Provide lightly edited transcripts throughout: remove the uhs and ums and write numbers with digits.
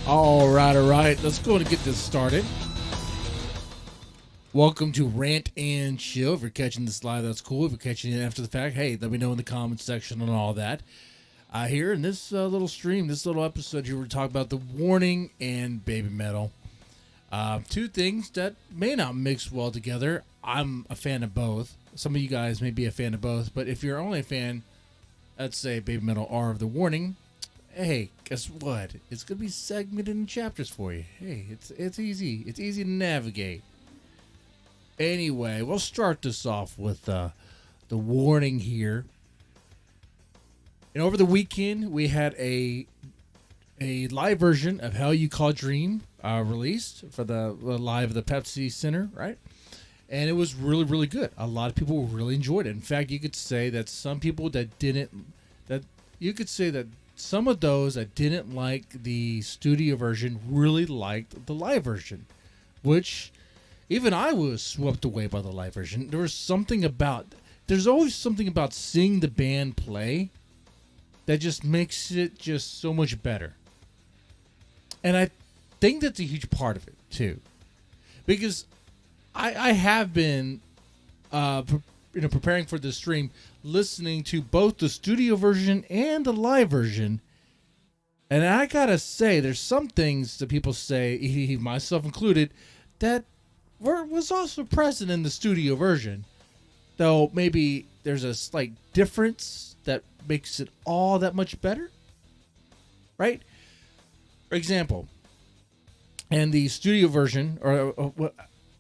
All right. Let's go and get this started. Welcome to Rant and Chill. If you're catching this live, that's cool. If you're catching it after the fact, hey, let me know in the comments section and all that. Here in this little stream, this little episode, you were talking about the warning and BABYMETAL. Two things that may not mix well together. I'm a fan of both. Some of you guys may be a fan of both, but if you're only a fan, let's say BABYMETAL or of the warning, hey, guess what? It's gonna be segmented in chapters for you. Hey, it's easy. It's easy to navigate. Anyway, we'll start this off with the warning here. And over the weekend, we had a live version of How You Call Dream released for the live of the Pepsi Center, right? And it was really, really good. A lot of people really enjoyed it. In fact, you could say that some people some of those that didn't like the studio version really liked the live version, which even I was swept away by the live version. There's always something about seeing the band play that just makes it just so much better. And I think that's a huge part of it too, because I have been preparing for this stream, listening to both the studio version and the live version, and I gotta say, there's some things that people say, myself included, that was also present in the studio version, though maybe there's a slight difference that makes it all that much better, right? For example, in the studio version,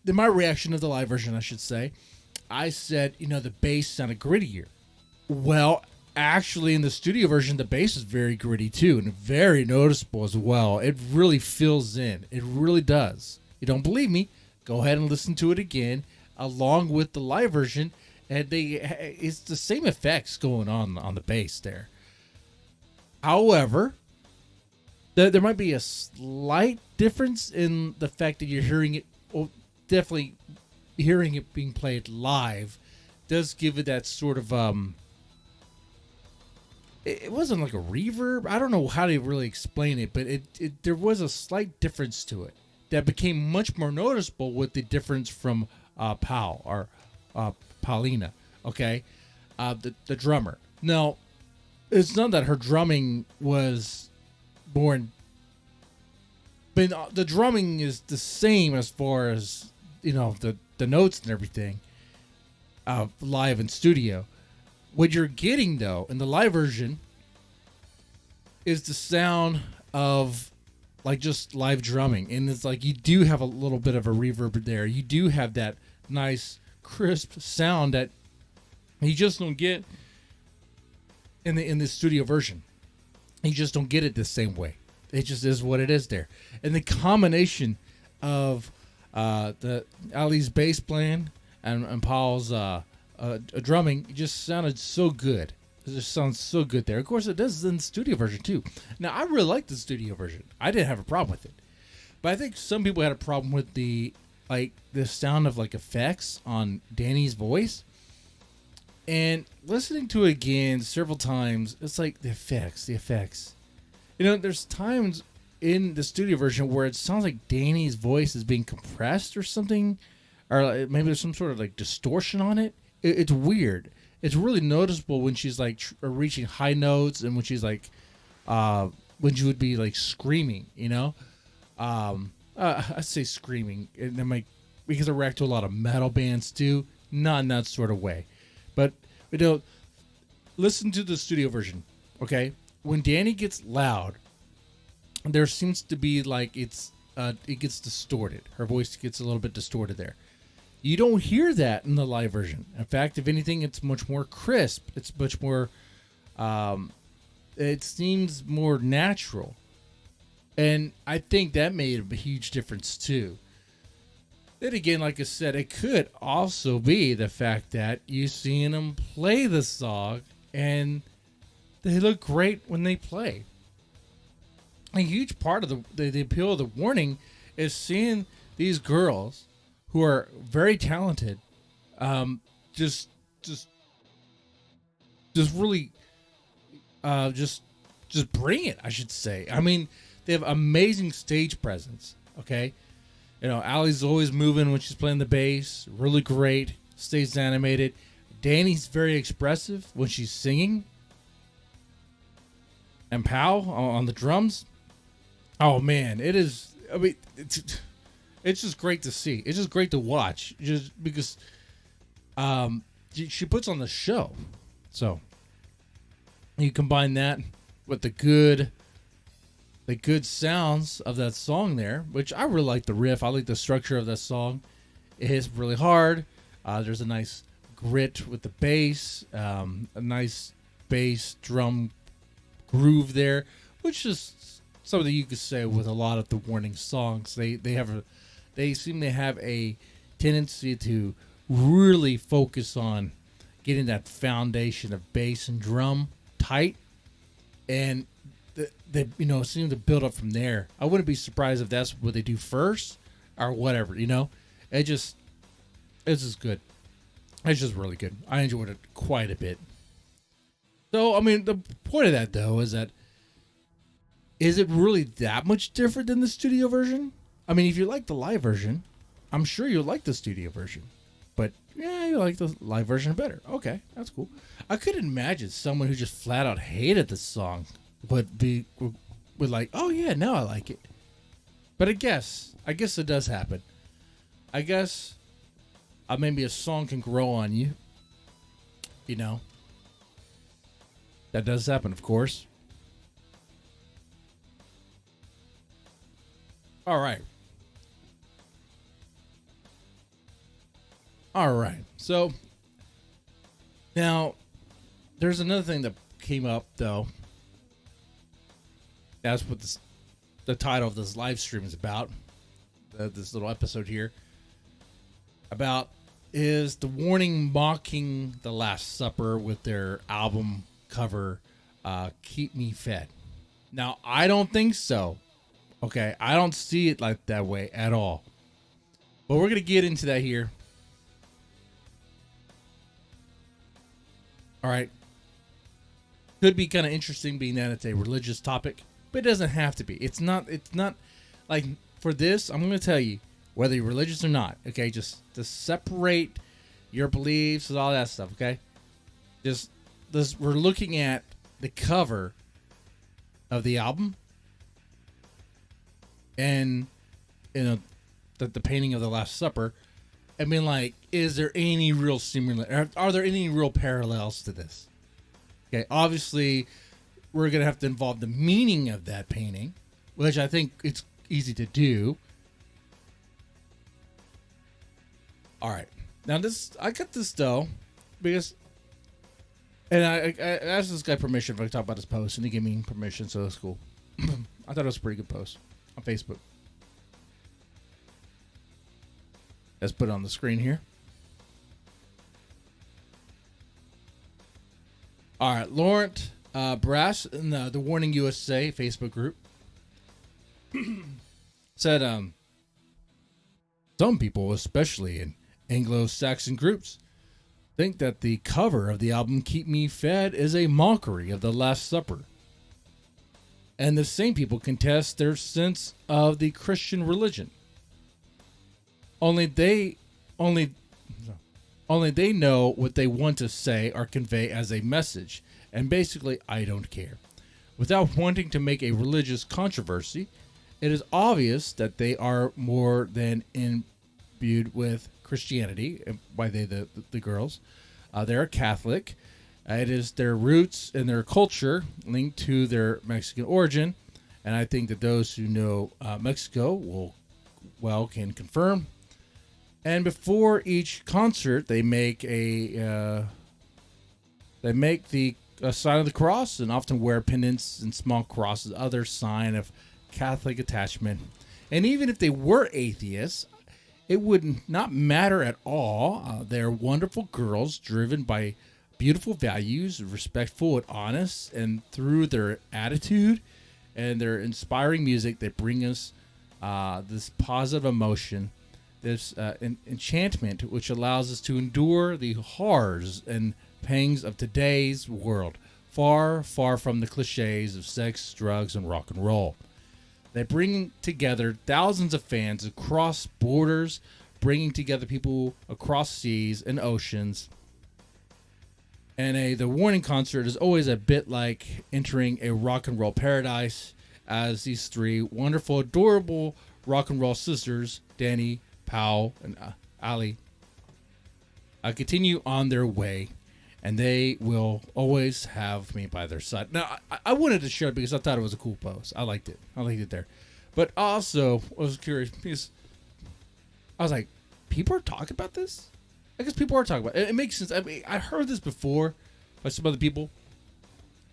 in my reaction to the live version, I should say, I said, the bass sounded grittier. Well, actually, in the studio version, the bass is very gritty too, and very noticeable as well. It really fills in. It really does. You don't believe me? Go ahead and listen to it again, along with the live version, and it's the same effects going on the bass there. However, there might be a slight difference in the fact that you're hearing it. Well, definitely hearing it being played live does give it that sort of it wasn't like a reverb. I don't know how to really explain it, but there was a slight difference to it that became much more noticeable with the difference from Paulina, okay, the drummer. Now, it's not that her drumming was more, but the drumming is the same as far as the notes and everything, live in studio. What you're getting though in the live version is the sound of like just live drumming, and it's like you do have a little bit of a reverb there. You do have that nice crisp sound that you just don't get in the studio version. You just don't get it the same way. It just is what it is there, and the combination of the Ali's bass playing and Paul's drumming just sounded so good. It just sounds so good there. Of course, it does in the studio version too. Now, I really like the studio version. I didn't have a problem with it, but I think some people had a problem with the sound of like effects on Danny's voice. And listening to it again several times, it's like the effects. There's times in the studio version where it sounds like Danny's voice is being compressed or something, or maybe there's some sort of like distortion on it. It's weird. It's really noticeable when she's like reaching high notes, and when she's like when she would be like screaming, I say screaming, and then because I react to a lot of metal bands too, not in that sort of way. But listen to the studio version, okay? When Danny gets loud, there seems to be like it gets distorted. Her voice gets a little bit distorted there. You don't hear that in the live version. In fact, if anything, it's much more crisp. It's much more, it seems more natural. And I think that made a huge difference too. Then again, like I said, it could also be the fact that you seeing them play the song and they look great when they play. A huge part of the appeal of the warning is seeing these girls who are very talented, just really, just bring it, I should say. I mean, They have amazing stage presence. Okay, you know, Allie's always moving when she's playing the bass. Really great. Stays animated. Danny's very expressive when she's singing. And Pow on the drums. Oh man, it is. I mean, it's just great to see. It's just great to watch, just because she puts on the show. So you combine that with the good sounds of that song there, which I really like the riff. I like the structure of that song. It hits really hard. There's a nice grit with the bass, a nice bass drum groove there, which is something you could say with a lot of the Warning songs. They seem to have a tendency to really focus on getting that foundation of bass and drum tight, and they seem to build up from there. I wouldn't be surprised if that's what they do first or whatever. It's just good. It's just really good. I enjoyed it quite a bit. So, I mean, the point of that, though, is it really that much different than the studio version? I mean, if you like the live version, I'm sure you'll like the studio version. But, yeah, you like the live version better. Okay, that's cool. I couldn't imagine someone who just flat out hated the song would like, oh, yeah, now I like it. But I guess it does happen. I guess maybe a song can grow on you. That does happen, of course. All right. So now there's another thing that came up, though. That's what the title of this live stream is about. This little episode here about is the Warning mocking the Last Supper with their album cover, "Keep Me Fed." Now, I don't think so. Okay, I don't see it like that way at all. But we're gonna get into that here. All right. Could be kind of interesting, being that it's a religious topic, but it doesn't have to be. It's not like, for this, I'm gonna tell you, whether you're religious or not. Okay, just to separate your beliefs and all that stuff. Okay, just this. We're looking at the cover of the album, and the painting of the Last Supper. I mean, like, is there any real are there any real parallels to this? Okay, obviously, we're gonna have to involve the meaning of that painting, which I think it's easy to do. All right, now I got this though, because, and I asked this guy permission if I could talk about his post, and he gave me permission, so that's cool. I thought it was a pretty good post on Facebook. Let's put it on the screen here. All right, Laurent Brass in the Warning USA Facebook group said, some people, especially in Anglo-Saxon groups, think that the cover of the album "Keep Me Fed" is a mockery of the Last Supper. And the same people contest their sense of the Christian religion. Only they know what they want to say or convey as a message, and basically, I don't care. Without wanting to make a religious controversy, it is obvious that they are more than imbued with Christianity. By they, the girls, they're Catholic. It is their roots and their culture linked to their Mexican origin, and I think that those who know Mexico can confirm. And before each concert, they make the sign of the cross, and often wear pendants and small crosses, other sign of Catholic attachment. And even if they were atheists, it would not matter at all. They're wonderful girls, driven by beautiful values, respectful and honest, and through their attitude and their inspiring music, they bring us this positive emotion, this enchantment, which allows us to endure the horrors and pangs of today's world, far, far from the cliches of sex, drugs, and rock and roll. They bring together thousands of fans across borders, bringing together people across seas and oceans. And the Warning concert is always a bit like entering a rock and roll paradise, as these three wonderful, adorable rock and roll sisters, Danny, Pau, and Ali, continue on their way, and they will always have me by their side. Now, I wanted to share it because I thought it was a cool post. I liked it. I liked it there. But also, I was curious because I was like, people are talking about this? I guess people are talking about it. It makes sense. I mean, I heard this before by some other people.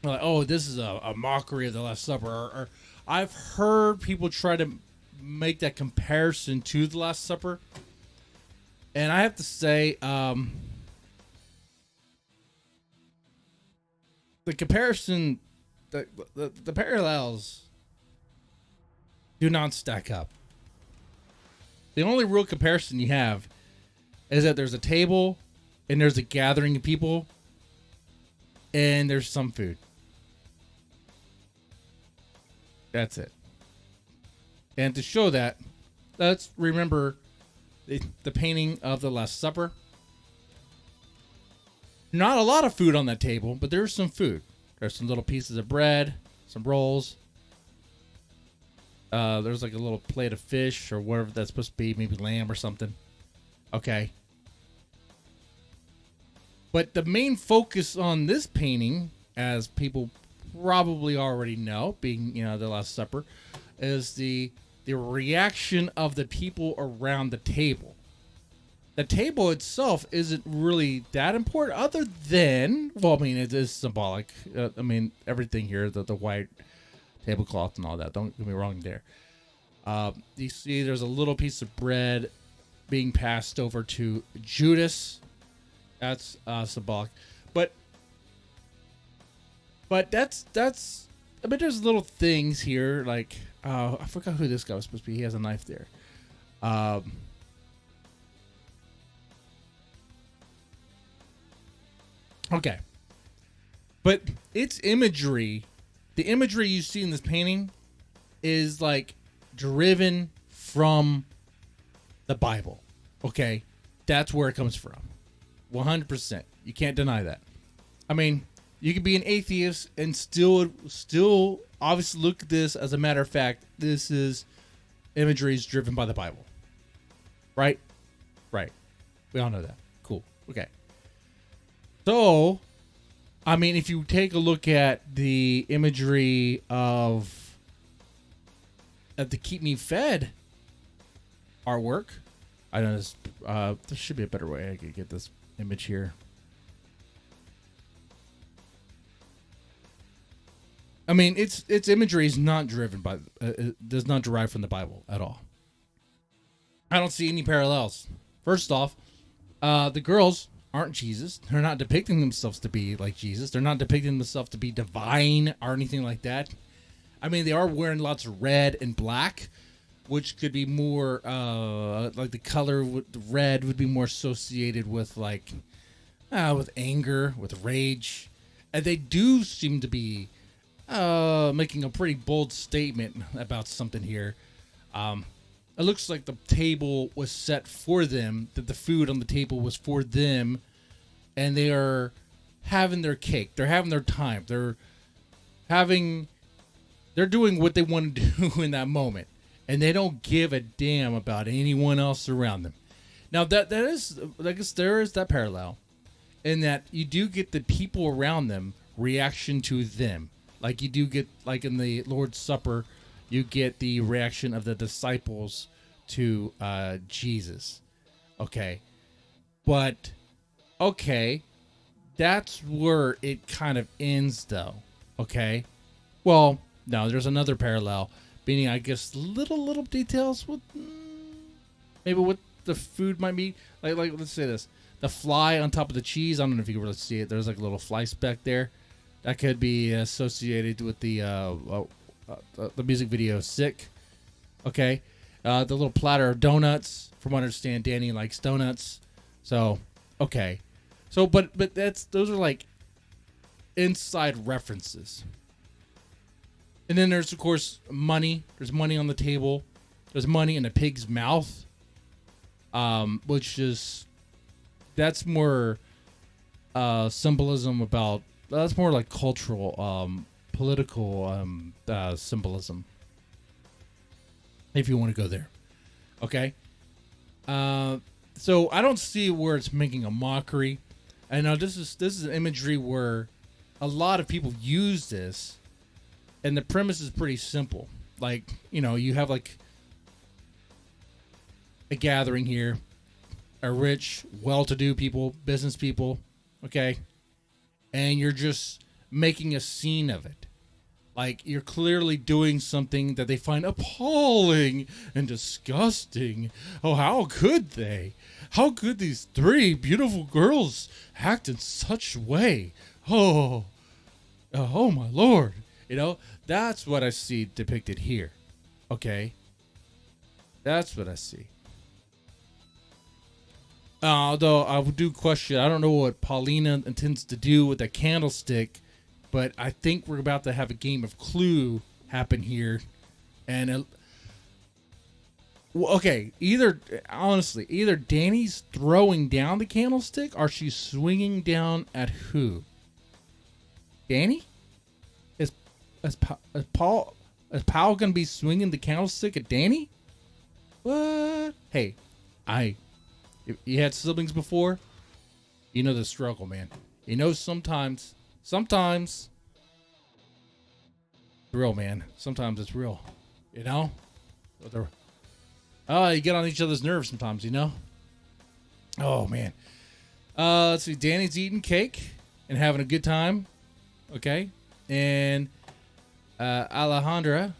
They're like, oh, this is a mockery of the Last Supper. Or I've heard people try to make that comparison to the Last Supper. And I have to say, the comparison, the parallels do not stack up. The only real comparison you have is that there's a table and there's a gathering of people and there's some food. That's it. And to show that, let's remember the painting of the Last Supper. Not a lot of food on that table, but there's some food. There's some little pieces of bread, some rolls. There's like a little plate of fish or whatever that's supposed to be, maybe lamb or something. Okay. But the main focus on this painting, as people probably already know, being, the Last Supper, is the reaction of the people around the table. The table itself isn't really that important, other than, well, I mean, it is symbolic. Everything here, the white tablecloth and all that. Don't get me wrong there. You see there's a little piece of bread being passed over to Judas. That's symbolic. But that's there's little things here like I forgot who this guy was supposed to be. He has a knife there. Okay. But its imagery, the imagery you see in this painting is like driven from the Bible. Okay? That's where it comes from. 100%. You can't deny that. I mean, you could be an atheist and still obviously look at this as a matter of fact. This is imagery is driven by the Bible. Right? Right. We all know that. Cool. Okay. So, I mean, if you take a look at the imagery of the Keep Me Fed artwork, I know this, there should be a better way I could get this image here. I mean, its imagery is not driven by, does not derive from the Bible at all. I don't see any parallels. First off, the girls aren't Jesus. They're not depicting themselves to be like Jesus. They're not depicting themselves to be divine or anything like that. I mean, they are wearing lots of red and black, which could be more like the color with the red would be more associated with like with anger, with rage. And they do seem to be making a pretty bold statement about something here. It looks like the table was set for them, that the food on the table was for them, and they are having their cake. They're having their time. They're doing what they want to do in that moment, and they don't give a damn about anyone else around them. Now that is, I guess there is that parallel in that you do get the people around them reaction to them. Like you do get, like in the Lord's Supper, you get the reaction of the disciples to Jesus. Okay. But, okay, that's where it kind of ends, though. Okay? Well, no, there's another parallel, meaning, I guess, little details with maybe what the food might be. Like let's say this. The fly on top of the cheese, I don't know if you can really see it. There's like a little fly speck there. That could be associated with the music video "Sick." Okay, the little platter of donuts. From what I understand, Danny likes donuts. So okay, so but those are like inside references. And then there's, of course, money. There's money on the table. There's money in a pig's mouth, which is, that's more symbolism about, that's more like cultural, political symbolism, if you want to go there. Okay? So I don't see where it's making a mockery. I know this is an imagery where a lot of people use this, and the premise is pretty simple. Like, you know, you have like a gathering here, a rich, well-to-do people, business people, okay? And you're just making a scene of it. Like, you're clearly doing something that they find appalling and disgusting. Oh, how could they? How could these three beautiful girls act in such a way? Oh, my Lord. You know, that's what I see depicted here. Okay? That's what I see. Although I do question, I don't know what Paulina intends to do with the candlestick, but I think we're about to have a game of Clue happen here. And, okay, either Danny's throwing down the candlestick or she's swinging down at who? Danny? Is Paul going to be swinging the candlestick at Danny? What? Hey, if you had siblings before, you know the struggle, man. You know sometimes it's real, man. Sometimes it's real, you know? You get on each other's nerves sometimes, you know? Oh, man. Let's see. Danny's eating cake and having a good time, okay? And Alejandra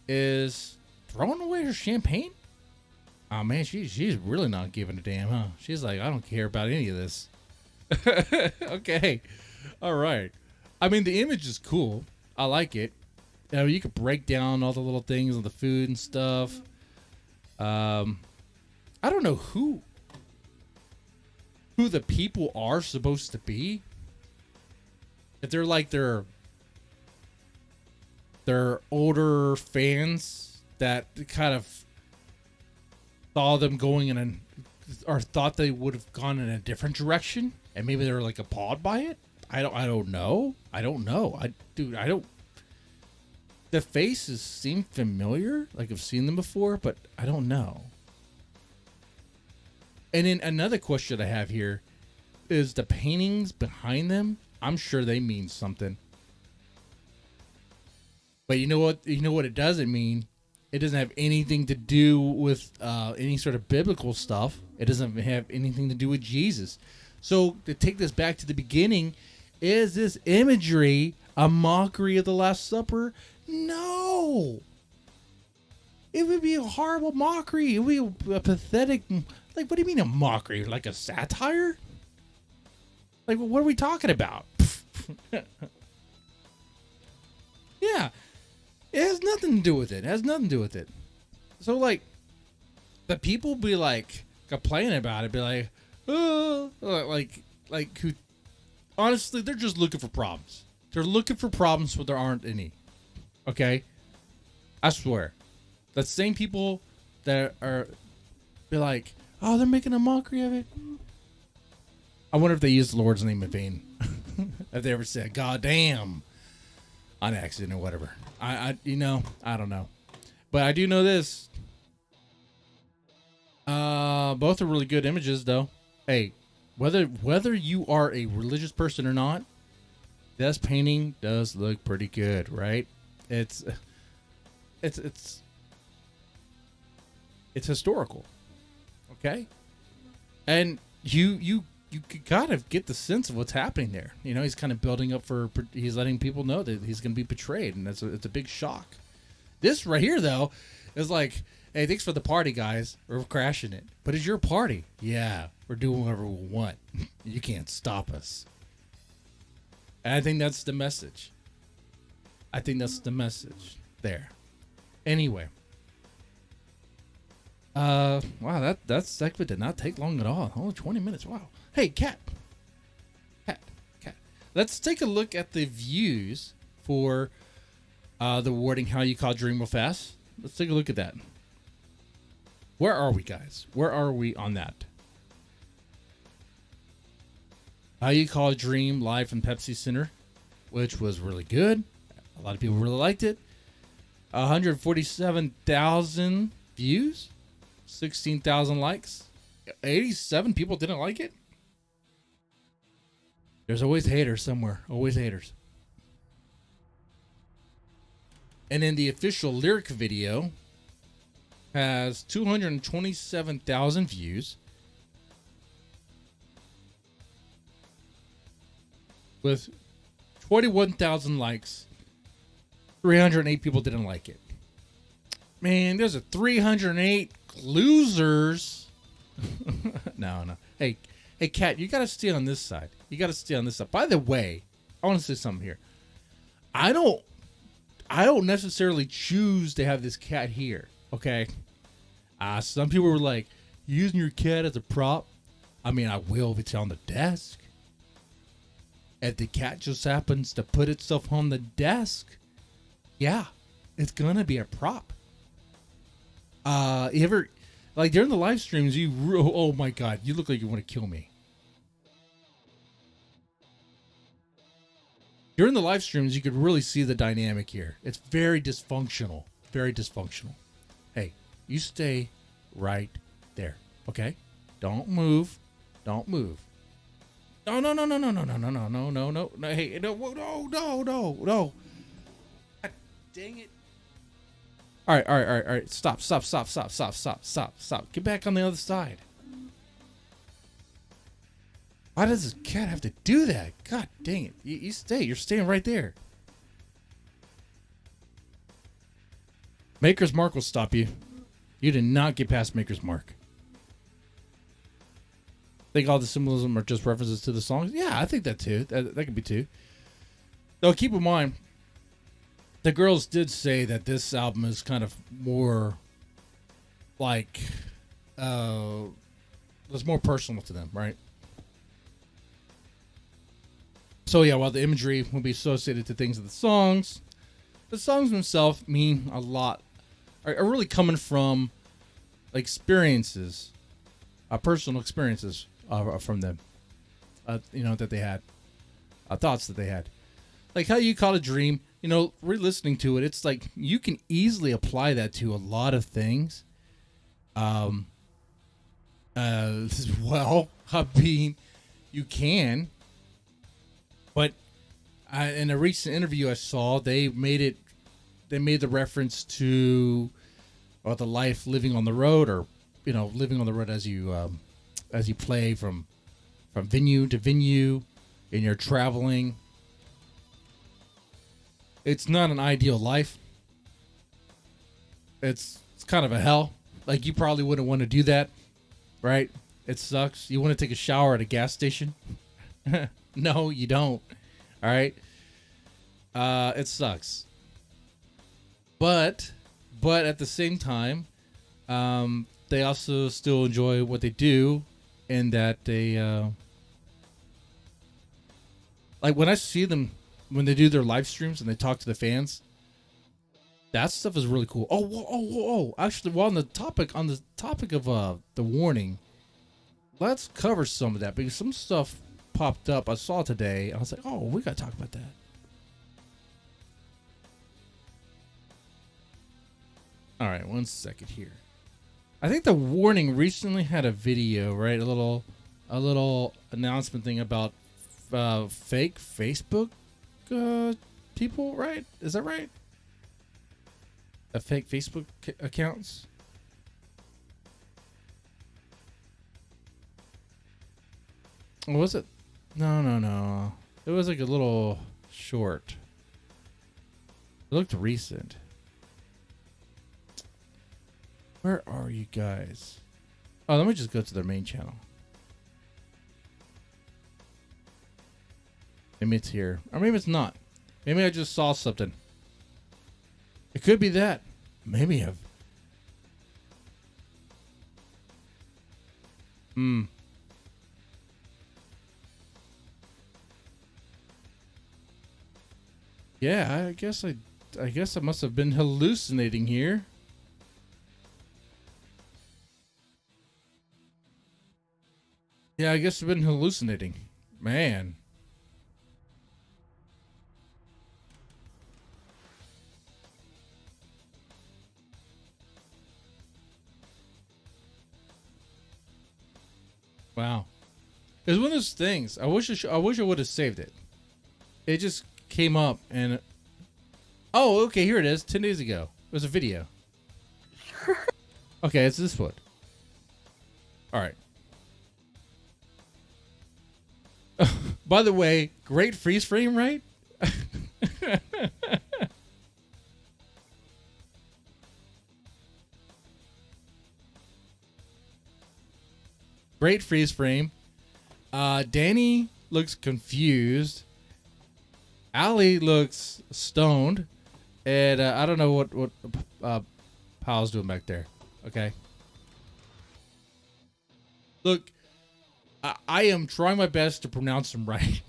is throwing away her champagne. Oh, man, she's really not giving a damn, huh? She's like, I don't care about any of this. Okay. All right. I mean, the image is cool. I like it. You know, you could break down all the little things on the food and stuff. I don't know who the people are supposed to be. If they're like their older fans that kind of saw them going in or thought they would have gone in a different direction, and maybe they're like appalled by it. I don't know. The faces seem familiar, like I've seen them before, but I don't know. And then another question I have here is the paintings behind them. I'm sure they mean something. But you know what? You know what it doesn't mean? It doesn't have anything to do with any sort of biblical stuff. It doesn't have anything to do with Jesus. So to take this back to the beginning, is this imagery a mockery of the Last Supper? No. It would be a horrible mockery. It would be a pathetic... Like, what do you mean a mockery? Like a satire? Like, what are we talking about? Yeah. It has nothing to do with it. It has nothing to do with it. So, like, the people be, like, complaining about it. Be like, oh, like, who... Honestly, they're just looking for problems. They're looking for problems where there aren't any. Okay? I swear. The same people that are... Be like, oh, they're making a mockery of it. I wonder if they used the Lord's name in vain. If they ever said, God damn, on accident or whatever. I don't know. But I do know this. Both are really good images, though. Hey, whether you are a religious person or not, this painting does look pretty good, right? It's historical. Okay? And you could kind of get the sense of what's happening there. You know, he's kind of building up he's letting people know that he's going to be betrayed, and it's a big shock. This right here, though, is like, hey, thanks for the party, guys. We're crashing it. But it's your party. Yeah, we're doing whatever we want. You can't stop us. And I think that's the message. There. Anyway. Wow, that segment did not take long at all. Only 20 minutes. Wow. Hey, cat. Let's take a look at the views for The wording, how you call a dream real fast. Let's take a look at that. Where are we, guys? Where are we on that? How you call a dream live from Pepsi Center, which was really good. A lot of people really liked it. 147,000 views, 16,000 likes. 87 people didn't like it. There's always haters somewhere. Always haters. And then the official lyric video has 227,000 views with 21,000 likes. 308 people didn't like it. Man, there's a 308 losers. No. Hey, Kat, you got to stay on this side. You got to stay on this side. By the way, I want to say something here. I don't necessarily choose to have this cat here, okay? Some people were like, using your cat as a prop. I mean, I will if it's on the desk. If the cat just happens to put itself on the desk, yeah, it's gonna be a prop. You ever, like during the live streams, oh my God, you look like you want to kill me. During the live streams, you could really see the dynamic here. It's very dysfunctional. Very dysfunctional. Hey, you stay right there, okay? Don't move. Don't move. No. Hey, no. God dang it. All right. Stop. Get back on the other side. Why does this cat have to do that? God dang it. You stay. You're staying right there. Maker's Mark will stop you. You did not get past Maker's Mark. Think all the symbolism are just references to the songs? Yeah, I think that too. That could be too. Though keep in mind, the girls did say that this album is kind of more like, it's more personal to them, right? So yeah, while the imagery will be associated to things of the songs themselves mean a lot, are really coming from experiences, personal experiences from them, that they had, thoughts that they had. Like how you call a dream, re-listening to it, it's like you can easily apply that to a lot of things. Well, I mean, you can. But in a recent interview I saw, they made the reference to the life living on the road, or living on the road as you play from venue to venue, and you're traveling. It's not an ideal life. It's kind of a hell. Like, you probably wouldn't want to do that, right? It sucks. You want to take a shower at a gas station? No, you don't. All right. It sucks. But at the same time, they also still enjoy what they do, and that they like when I see them when they do their live streams and they talk to the fans. That stuff is really cool. Oh! Actually, while on the topic of the warning, let's cover some of that, because some stuff popped up I saw today. I was like, oh, we gotta talk about that. All right, 1 second here. I think the warning recently had a video, right? A little announcement thing about fake Facebook people, right? Is that right? Fake Facebook accounts. What was it? No. It was like a little short. It looked recent. Where are you guys? Oh, let me just go to their main channel. Maybe it's here. Or maybe it's not. Maybe I just saw something. It could be that. Maybe I've... Yeah, I guess I I guess I must have been hallucinating here. Yeah, I guess I've been hallucinating. Man. Wow. It's one of those things. I wish I would have saved it. It just came up and... Oh, okay, here it is. 10 days ago. It was a video. Okay, it's this one. Alright. By the way, great freeze frame, right? Great freeze frame. Danny looks confused. Allie looks stoned. And I don't know what Powell's doing back there. Okay. Look, I am trying my best to pronounce them right.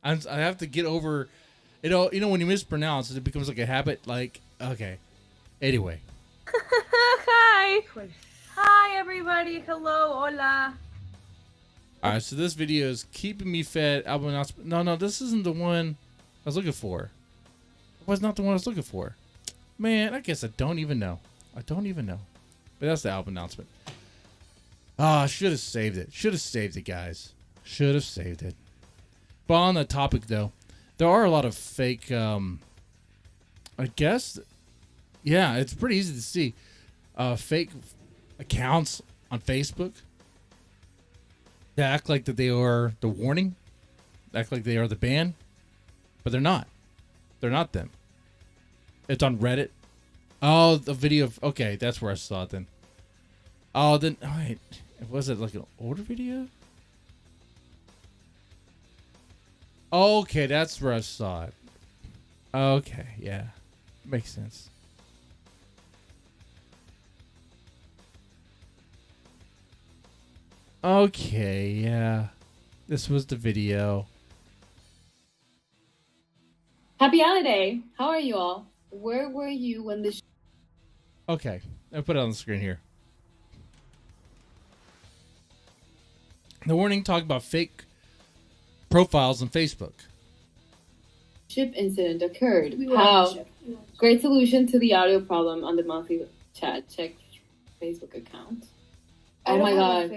I have to get over, you know when you mispronounce it becomes like a habit. Like, okay. Anyway. Hi. Hi, everybody. Hello. Hola. All right, so this video is keeping me fed. Album announcement. No, this isn't the one I was looking for. It was not the one I was looking for. Man, I guess I don't even know. But that's the album announcement. Ah, I should have saved it. Should have saved it, guys. Should have saved it. But on the topic, though, there are a lot of fake, I guess, yeah, it's pretty easy to see, fake accounts on Facebook that act like that they are the warning, act like they are the band, but they're not. They're not them. It's on Reddit. Oh, the video of, okay, that's where I saw it then. Oh, then, all right. Was it like an older video? Okay, that's where I saw it. Okay, yeah. Makes sense. Okay, yeah. This was the video. Happy holiday. How are you all? Where were you when this... Okay, I put it on the screen here. The warning talked about fake profiles on Facebook. Ship incident occurred. How? Great solution to the audio problem on the monthly chat. Check Facebook account. Oh my god.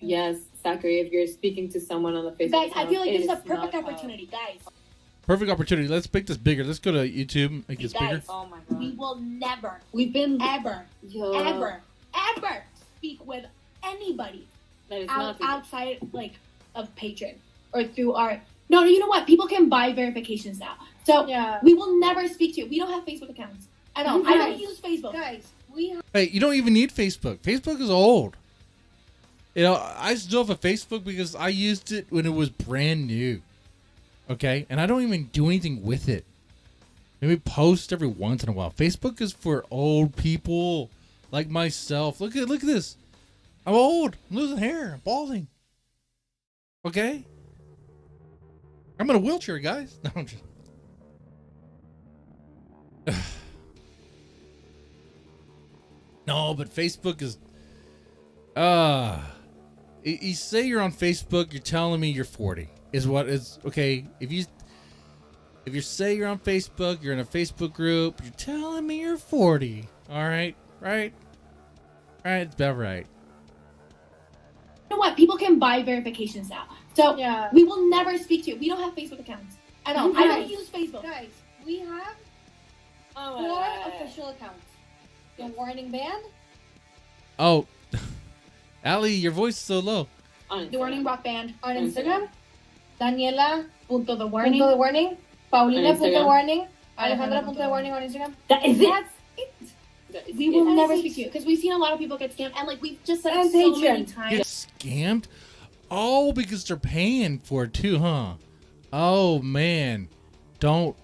Yes, Zachary, if you're speaking to someone on the Facebook guys, account, I feel like this is a perfect opportunity, guys. Perfect opportunity. Let's make this bigger. Let's go to YouTube. Make this bigger. Oh my god. We will never, We've been ever speak with anybody That is not outside of Patron or through our. No, you know what? People can buy verifications now, so Yeah. we will never speak to you. We don't have Facebook accounts at all. I don't use Facebook, Guys, we have. Hey, you don't even need Facebook. Facebook is old. You know, I still have a Facebook because I used it when it was brand new. Okay? And I don't even do anything with it. Maybe post every once in a while. Facebook is for old people like myself. Look at this. I'm old. I'm losing hair. I'm balding. Okay? I'm in a wheelchair, guys. No, I'm just... No, but Facebook is... You say you're on Facebook, you're telling me you're 40. Is what is... Okay, if you say you're on Facebook, you're in a Facebook group, you're telling me you're 40. All right? Right? All right, it's about right. You know what? People can buy verifications now, so Yeah. we will never speak to you. We don't have Facebook accounts at all. I don't use Facebook. Guys, we have Oh 4 my god. official accounts. The Warning Band, Oh, Allie, your voice is so low. The Warning Rock Band on Instagram. Instagram. Daniela, Punto the Warning. punto de warning. Paulina, On punto de Instagram. warning. Alejandra, Alejandra, punto de warning on Instagram. That is it. That's it. That is We it. will That never is speak it. to you because we've seen a lot of people get scammed, and we've just said And it so many Patron. times. Get scammed? Oh, because they're paying for it too, huh? Oh, man. Don't.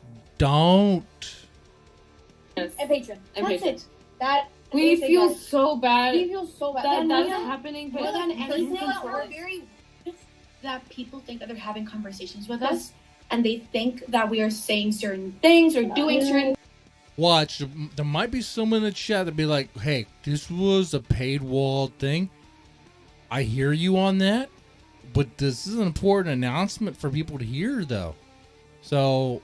Yes. And Patron. And That's Patron. it. That We is it, feel guys. so bad We feel so bad. that And that's we have- happening, but More than Personal anything, control. we're very that people think that they're having conversations with us, and they think that we are saying certain things or doing certain. Watch, there might be someone in the chat that be like, hey, this was a paid wall thing. I hear you on that, but this is an important announcement for people to hear, though. So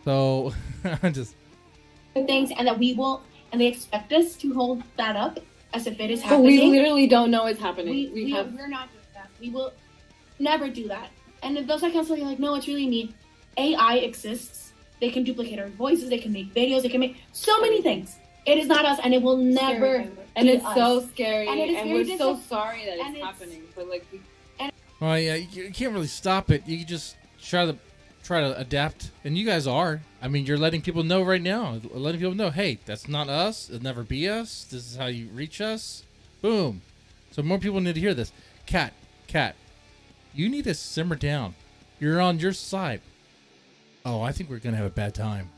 I just things, and that we will, and they expect us to hold that up as if it is But happening. we literally don't know it's happening. We're not doing that. We will never do that. And if those accounts are like, no, it's really me. AI exists. They can duplicate our voices. They can make videos. They can make so many things. It is not us, and it will never. And it's us. so scary, And it is and very we're so sorry that it's happening. But like, well, yeah, you can't really stop it. You can just try to adapt, and you guys are. I mean, you're letting people know right now. Letting people know, hey, that's not us. It'll never be us. This is how you reach us. Boom. So more people need to hear this. Cat, you need to simmer down. You're on your side. Oh, I think we're gonna have a bad time.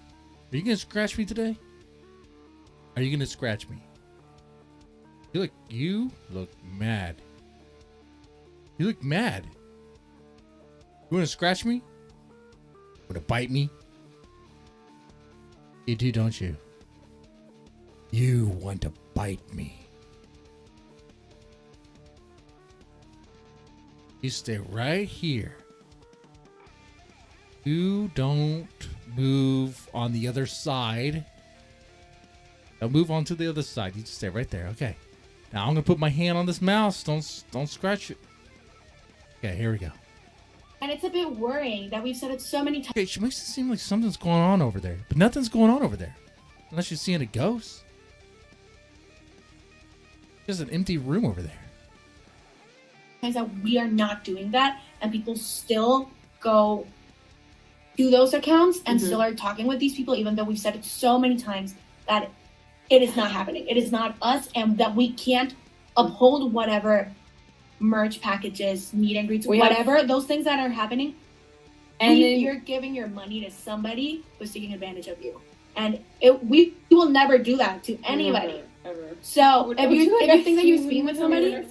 Are you gonna scratch me today? Are you gonna scratch me? You look mad. You look mad. You wanna scratch me? Wanna bite me? You do, don't you? You want to bite me. You stay right here. You don't move on the other side. Don't move on to the other side. You just stay right there. Okay. Now I'm gonna put my hand on this mouse. Don't scratch it. Okay, here we go. And it's a bit worrying that we've said it so many times. Okay, she makes it seem like something's going on over there, but nothing's going on over there, unless you're seeing a ghost. There's an empty room over there. That we are not doing that, and people still go do those accounts and still are talking with these people, even though we've said it so many times that it is not happening. It is not us, and that we can't uphold whatever merch packages, meet and greets, whatever, those things that are happening. And you're giving your money to somebody who's taking advantage of you. And we will never do that to anybody. Ever. So if you think that you're speaking with somebody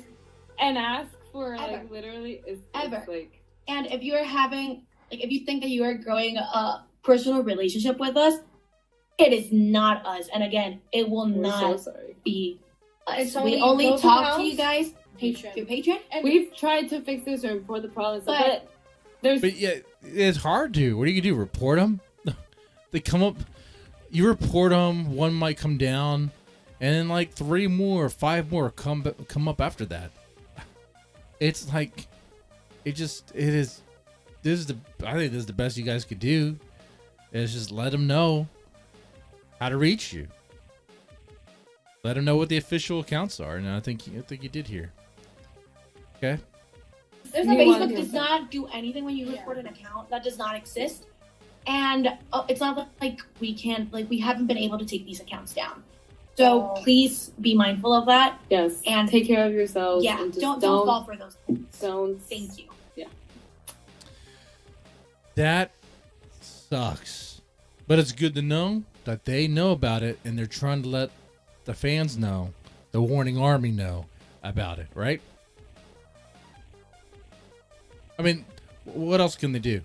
and ask for like literally it's like, and if you're having like, if you think that you are growing a personal relationship with us, it is not us. And again, it will not be us. We only talk to you guys through Patreon. And we've tried to fix this or report the problems, but yeah, it's hard to. What are you gonna do? Report them? They come up. You report them. One might come down, and then like 3 more, 5 more come up after that. It's like, it is. I think this is the best you guys could do. Is just let them know how to reach you. Let them know what the official accounts are, and I think you did here. Okay. Facebook does not do anything when you report an account. That does not exist, and it's not like we haven't been able to take these accounts down. So please be mindful of that. Yes, and take care of yourselves. Yeah, and don't fall for those things. Thank you. Yeah, that sucks, but it's good to know that they know about it, and they're trying to let the fans know, the warning army know about it, right? I mean, what else can they do?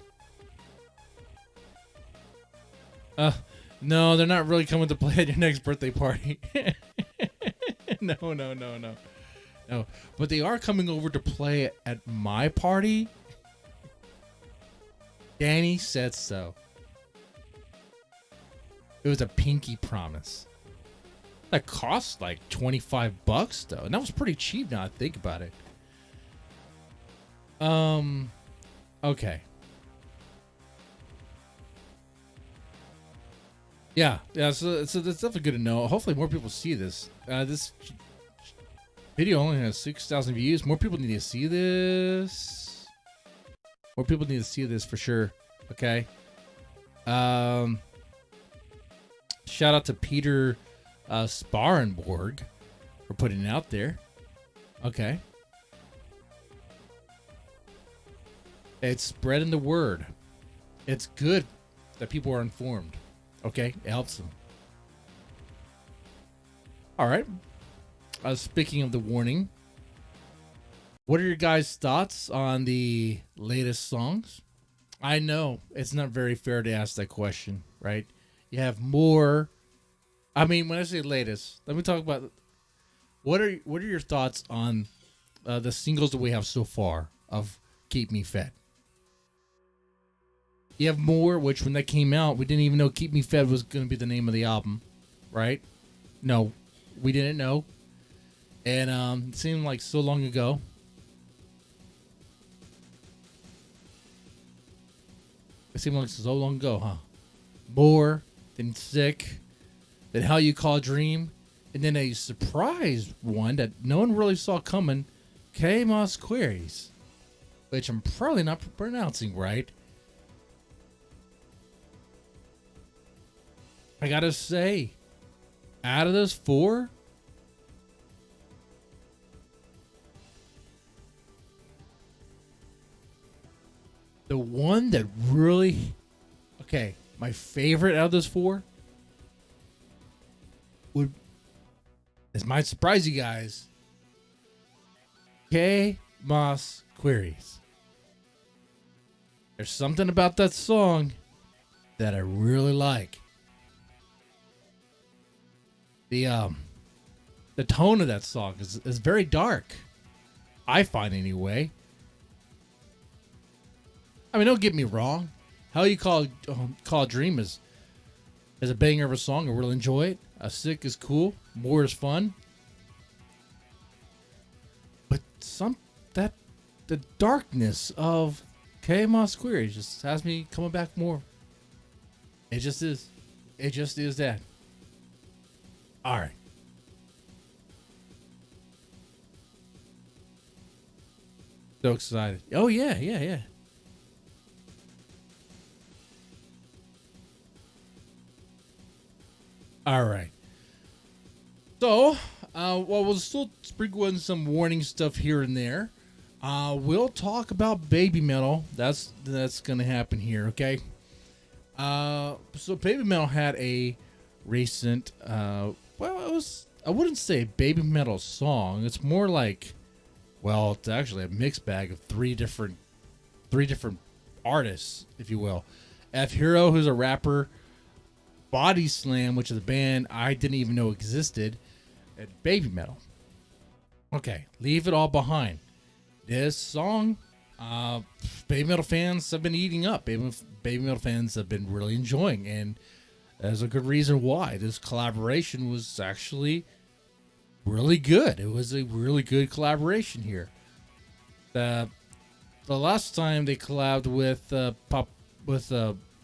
No, they're not really coming to play at your next birthday party. No. But they are coming over to play at my party. Danny said so. It was a pinky promise. That cost like $25 though, and that was pretty cheap now I think about it. Okay. Yeah, so that's definitely good to know. Hopefully more people see this. This video only has 6,000 views. More people need to see this. More people need to see this for sure. Okay. Shout out to Peter Sparenborg for putting it out there. Okay. It's spreading the word. It's good that people are informed. Okay, it helps them. All right. Speaking of the warning, what are your guys' thoughts on the latest songs? I know it's not very fair to ask that question, right? You have more. I mean, when I say latest, let me talk about what are your thoughts on the singles that we have so far of "Keep Me Fed." You have more, which when that came out, we didn't even know "Keep Me Fed" was going to be the name of the album, right? No, we didn't know, and it seemed like so long ago. It seemed like so long ago, huh? More than Sick, than How You Call a Dream, and then a surprise one that no one really saw coming, Que Mas Queries, which I'm probably not pronouncing right. I gotta say, out of those four, the one that really, okay, my favorite out of those four this might surprise you guys, Que Mas Queries. There's something about that song that I really like. The tone of that song is very dark. I find anyway. I mean, don't get me wrong. How You Call a Dream is a banger of a song. I really enjoy it. Sick is cool. More is fun. But the darkness of Que Mas Queries just has me coming back more. It just is. It just is that. All right. So excited. Oh, yeah. All right. So, we'll still sprinkle in some warning stuff here and there. We'll talk about BABYMETAL. That's going to happen here, okay? So BABYMETAL had a recent, I wouldn't say a BABYMETAL song. It's more like, well, it's actually a mixed bag of three different artists, if you will. F Hero, who's a rapper, Bodyslam, which is a band I didn't even know existed, and BABYMETAL. Okay, leave it all behind. This song, BABYMETAL fans have been eating up. BABYMETAL fans have been really enjoying, and there's a good reason why. This collaboration was actually really good. It was a really good collaboration here. The last time they collabed with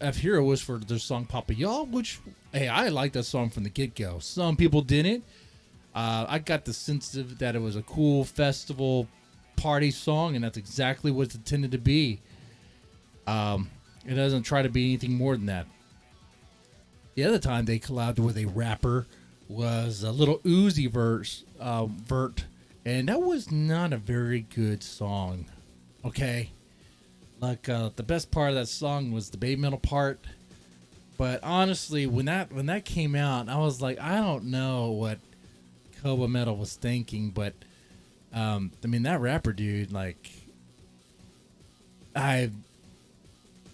F Hero was for their song Papa Y'all, which, hey, I like that song from the get-go. Some people didn't. I got the sense that it was a cool festival party song, and that's exactly what it's intended to be. It doesn't try to be anything more than that. The other time they collabed with a rapper was a Little Uzi Vert, and that was not a very good song. Okay? Like, the best part of that song was the BABYMETAL part. But honestly, when that came out, I was like, I don't know what BABYMETAL was thinking, but I mean, that rapper dude, like, I'm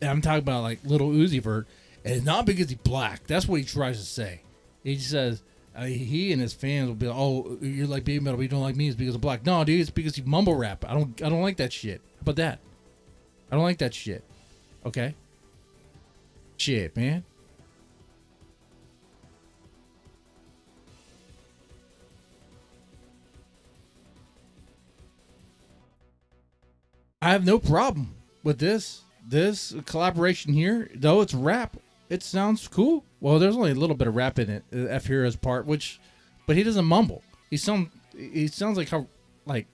talking about like Little Uzi Vert, and it's not because he's black. That's what he tries to say. He says he and his fans will be like, "Oh, you're like BABYMETAL, but you don't like me. It's because I'm black." No, dude, it's because you mumble rap. I don't like that shit. How about that? I don't like that shit. Okay? Shit, man. I have no problem with this collaboration here. Though it's rap, it sounds cool. Well, there's only a little bit of rap in it, F Hero's part, but he doesn't mumble. He sounds like how, like,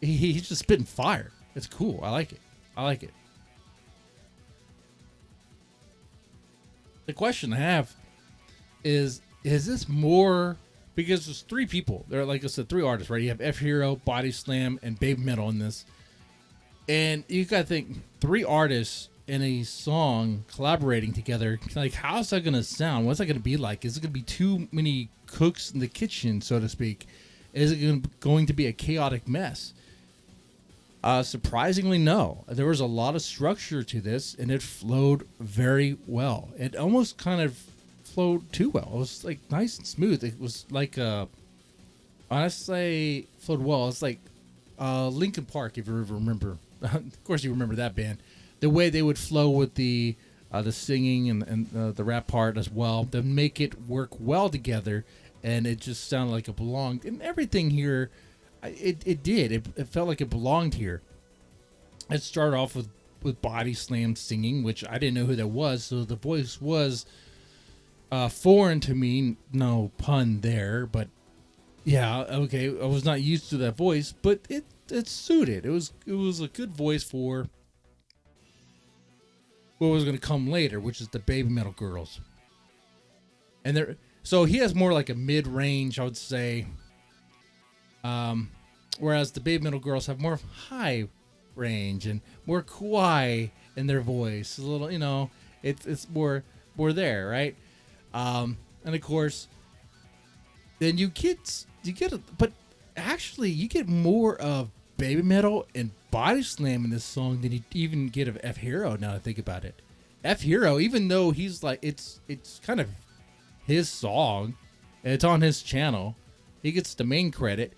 he's just spitting fire. It's cool. I like it. The question I have is this more, because there's three people. There are, like I said, three artists, right? You have F Hero, Bodyslam, and BABYMETAL in this. And you gotta think, three artists in a song collaborating together, like, how's that gonna sound? What's that gonna be like? Is it gonna be too many cooks in the kitchen, so to speak? Is it going to be a chaotic mess? Surprisingly, no. There was a lot of structure to this, and it flowed very well. It almost kind of flowed too well. It was like nice and smooth. It was like honestly flowed well. It's like Linkin Park, if you ever remember. Of course, you remember that band. The way they would flow with the singing and the rap part as well, to make it work well together, and it just sounded like it belonged. And everything here, it did. It felt like it belonged here. It started off with Bodyslam singing, which I didn't know who that was, so the voice was foreign to me. No pun there, but yeah, okay. I was not used to that voice, but it suited. It was a good voice for what was going to come later, which is the Baby Metal girls. And so he has more like a mid-range, I would say. Whereas the Baby Metal girls have more high range and more kawaii in their voice. A little, it's more there, right? And of course, then you get but actually you get more of Baby Metal and Bodyslam in this song than you even get of F Hero. Now that I think about it, F Hero, even though he's like it's kind of his song, and it's on his channel, he gets the main credit.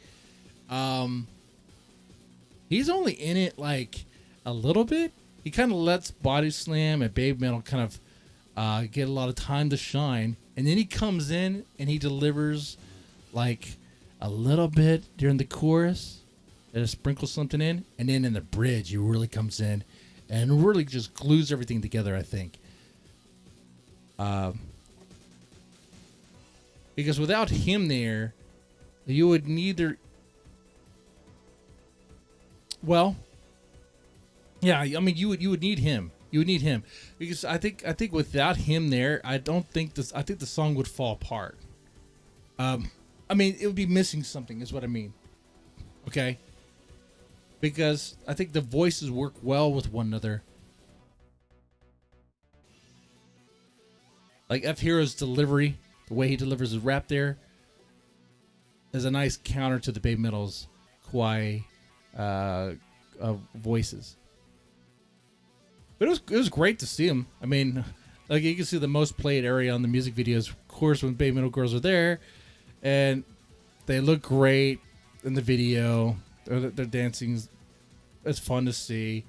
He's only in it like a little bit. He kind of lets Bodyslam and Baby Metal kind of get a lot of time to shine, and then he comes in and he delivers like a little bit during the chorus, and sprinkles something in, and then in the bridge he really comes in and really just glues everything together, I think. Because without him there, you would neither. Well, yeah, I mean, you would need him. You would need him because I think without him there, I think the song would fall apart. I mean, it would be missing something, is what I mean. Okay, because I think the voices work well with one another. Like F Hero's delivery, the way he delivers his rap there, is a nice counter to the Baby Metal's kawaii voices. But it was great to see him. I mean, like you can see the most played area on the music videos, of course, when Baby Metal girls are there, and they look great in the video. Their dancing, it's fun to see.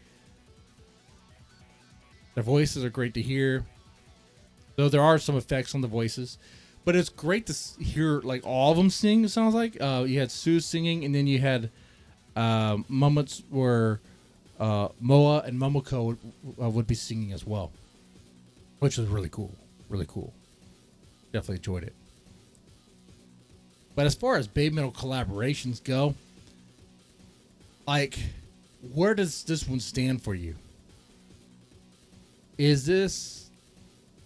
Their voices are great to hear, though there are some effects on the voices. But it's great to hear like all of them sing. It sounds like you had Sue singing, and then you had moments where Moa and Momoko would be singing as well, which was really cool. Really cool. Definitely enjoyed it. But as far as Baby Metal collaborations go, like, where does this one stand for you? Is this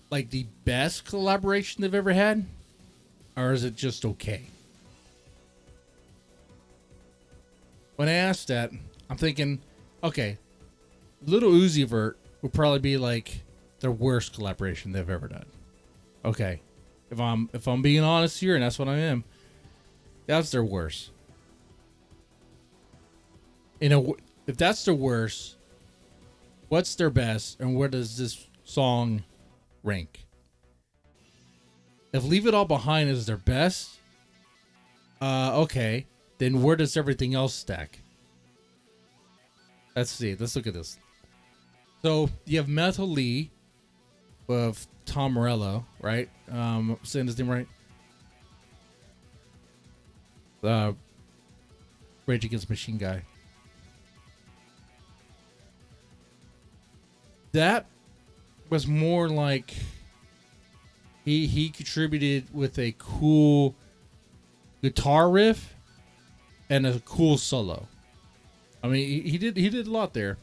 like the best collaboration they've ever had? Or is it just okay? When I asked that, I'm thinking, okay, Little Uzi Vert would probably be like their worst collaboration they've ever done. Okay. If I'm being honest here, and that's what I am, that's their worst. If that's their worst, what's their best, and where does this song rank? If Leave It All Behind is their best, okay, then where does everything else stack? Let's see. Let's look at this. So you have Metal Lee with Tom Morello, right? I'm saying his name right. Rage Against the Machine guy. That was more like he contributed with a cool guitar riff and a cool solo. I mean, he did a lot there.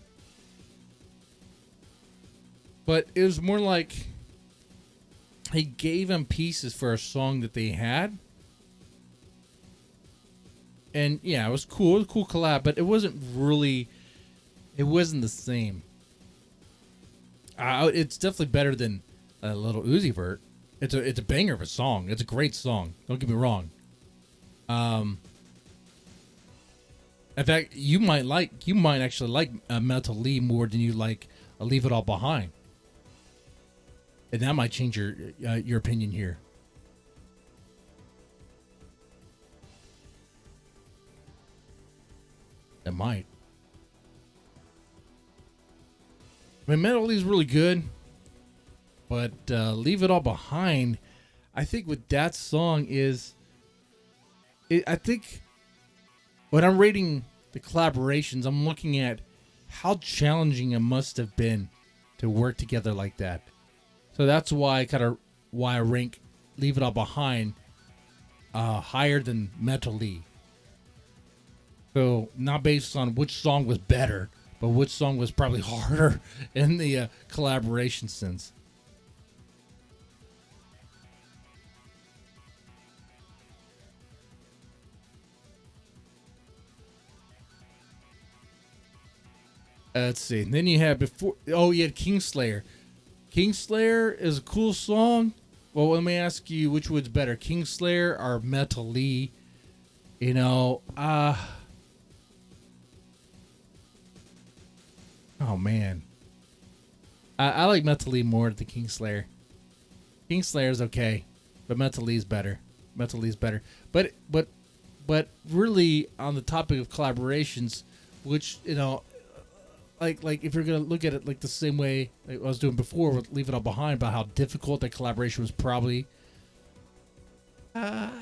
But it was more like he gave him pieces for a song that they had. And yeah, it was cool. It was a cool collab, but it wasn't the same. It's definitely better than Little Uzi Vert. It's a banger of a song. It's a great song. Don't get me wrong. In fact, you might actually like Metal Lee more than you like Leave It All Behind, and that might change your opinion here. It might. I mean, Metal Lee's really good, but Leave It All Behind, I think with that song I think when I'm rating the collaborations, I'm looking at how challenging it must have been to work together like that. So that's why I rank Leave It All Behind higher than Metal Lee. So not based on which song was better, but which song was probably harder in the collaboration sense. Let's see. And then you had you had Kingslayer. Kingslayer is a cool song. Well, let me ask you, which one's better, Kingslayer or Metal Lee? You know, oh man, I like Metal Lee more than Kingslayer. Kingslayer's okay, but Metal Lee's better. Metal Lee's better. But really, on the topic of collaborations, which, you know, like if you're gonna look at it like the same way like I was doing before with Leave It All Behind, about how difficult that collaboration was, probably. I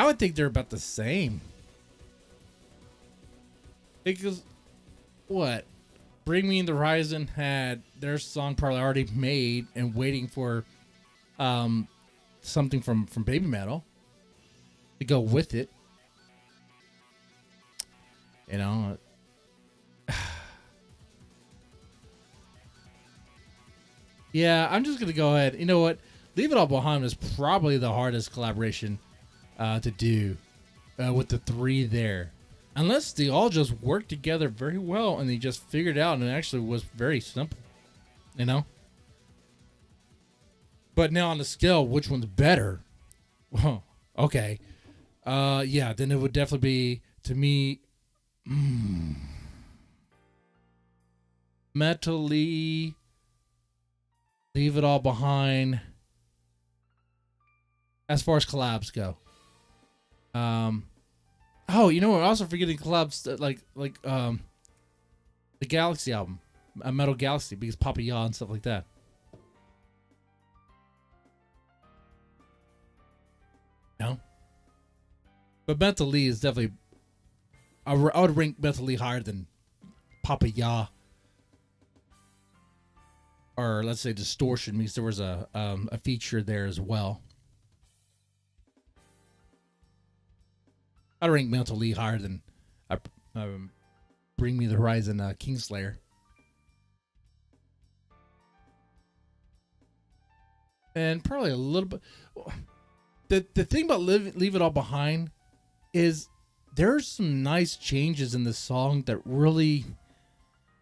would think they're about the same. Because what? Bring Me the Horizon had their song probably already made and waiting for something from BABYMETAL to go with it. You know. Yeah, I'm just gonna go ahead. You know what? Leave It All Behind was probably the hardest collaboration to do with the three there. Unless they all just worked together very well and they just figured it out, and it actually was very simple. You know? But now on the scale, which one's better? Well, okay. Yeah, then it would definitely be, to me, Metal Lee, Leave It All Behind, as far as collabs go. Oh, you know what? I'm also forgetting collabs like the Galaxy album, Metal Galaxy, because Papa Ya and stuff like that. No, but Metal Lee is definitely. I would rank Metal Lee higher than Papa Ya, or let's say Distortion, because there was a feature there as well. I'd rank Metal Lee higher than Bring Me the Horizon, Kingslayer. And probably a little bit. The thing about Leave It All Behind is there's some nice changes in the song that really.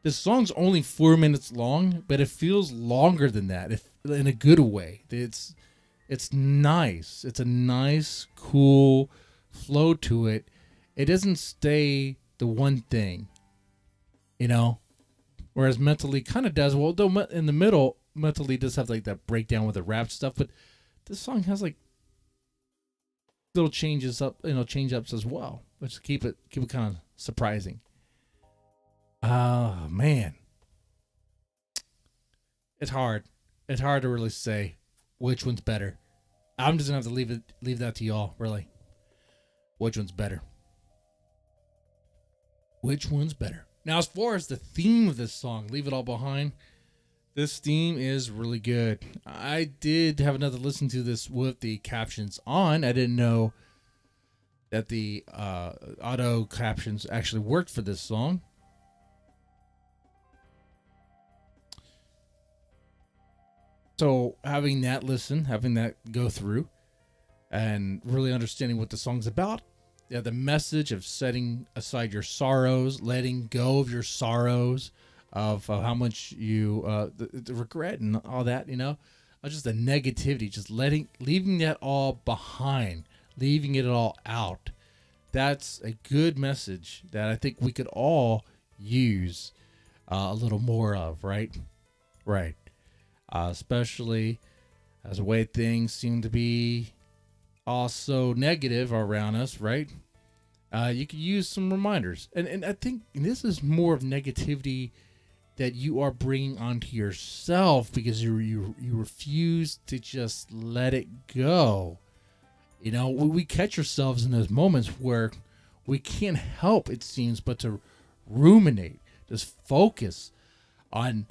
The song's only 4 minutes long, but it feels longer than that, if in a good way. It's nice. It's a nice, cool flow to it. It doesn't stay the one thing, you know. Whereas Metal Lee kind of does. Well, though in the middle, Metal Lee does have like that breakdown with the rap stuff, but this song has like little changes up, change ups as well, which keep it kind of surprising. Oh man, it's hard. It's hard to really say which one's better. I'm just gonna have to leave that to y'all. Really, which one's better? Which one's better? Now, as far as the theme of this song, Leave It All Behind, this theme is really good. I did have another listen to this with the captions on. I didn't know that the auto captions actually worked for this song. So having that go through and really understanding what the song's about, yeah, the message of setting aside your sorrows, letting go of your sorrows, of how much you the regret and all that, just the negativity, just leaving that all behind, leaving it all out. That's a good message that I think we could all use a little more of, right? Right. Especially as the way things seem to be also negative around us, right? You could use some reminders. And I think this is more of negativity that you are bringing onto yourself because you refuse to just let it go. You know, we catch ourselves in those moments where we can't help, it seems, but to ruminate, just focus on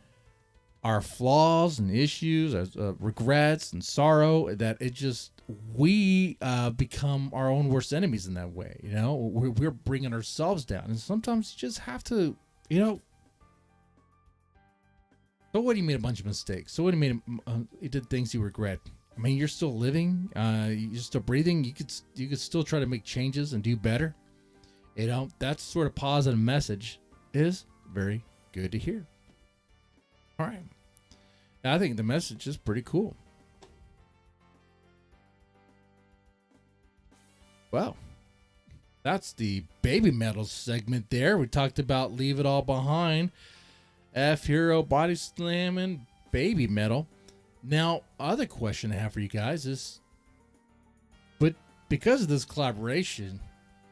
our flaws and issues, regrets and sorrow, that it just, we become our own worst enemies in that way. You know, we're bringing ourselves down. And sometimes you just have to, you know, so what, you made a bunch of mistakes. So what, you did things you regret. I mean, you're still living, you're still breathing. You could still try to make changes and do better. You know, that sort of positive message is very good to hear. All right. Now, I think the message is pretty cool. Well, that's the baby metal segment there. We talked about Leave It All Behind, F Hero, Bodyslam, and Baby Metal. Now, other question I have for you guys is, but because of this collaboration,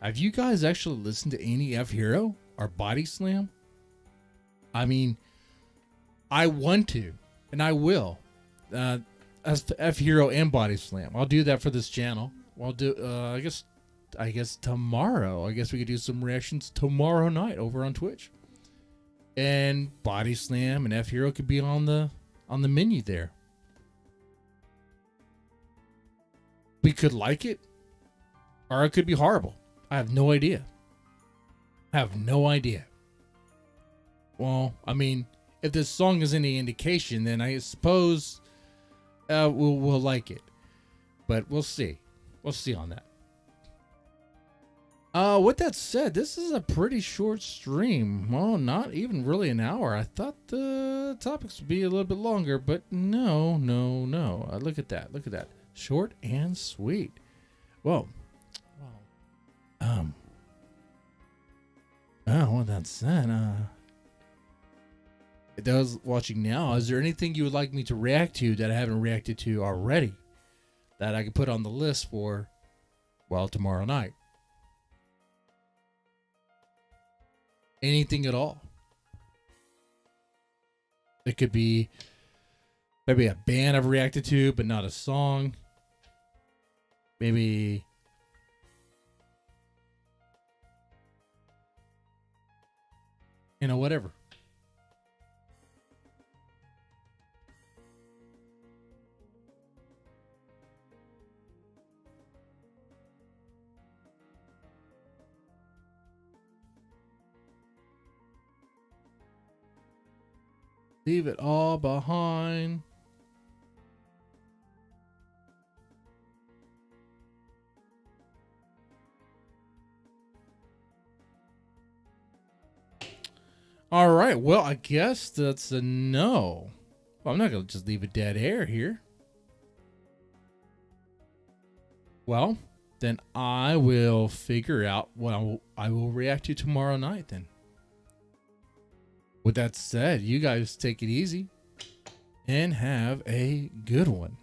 have you guys actually listened to any F Hero or Bodyslam? I mean, I want to, and I will, as F Hero and Bodyslam. I'll do that for this channel. I'll do, I guess tomorrow. I guess we could do some reactions tomorrow night over on Twitch. And Bodyslam and F Hero could be on the menu there. We could like it, or it could be horrible. I have no idea. Well, I mean, if this song is any indication, then I suppose we'll like it. But we'll see. We'll see on that. With that said, this is a pretty short stream. Well, not even really an hour. I thought the topics would be a little bit longer, but no. Look at that. Short and sweet. Well, with that said, those watching now, is there anything you would like me to react to that I haven't reacted to already that I could put on the list for, well, tomorrow night? Anything at all. It could be maybe a band I've reacted to, but not a song. Maybe whatever. Leave it all behind. All right. Well, I guess that's a no. Well, I'm not going to just leave it dead air here. Well, then I will figure out what I will react to tomorrow night then. With that said, you guys take it easy and have a good one.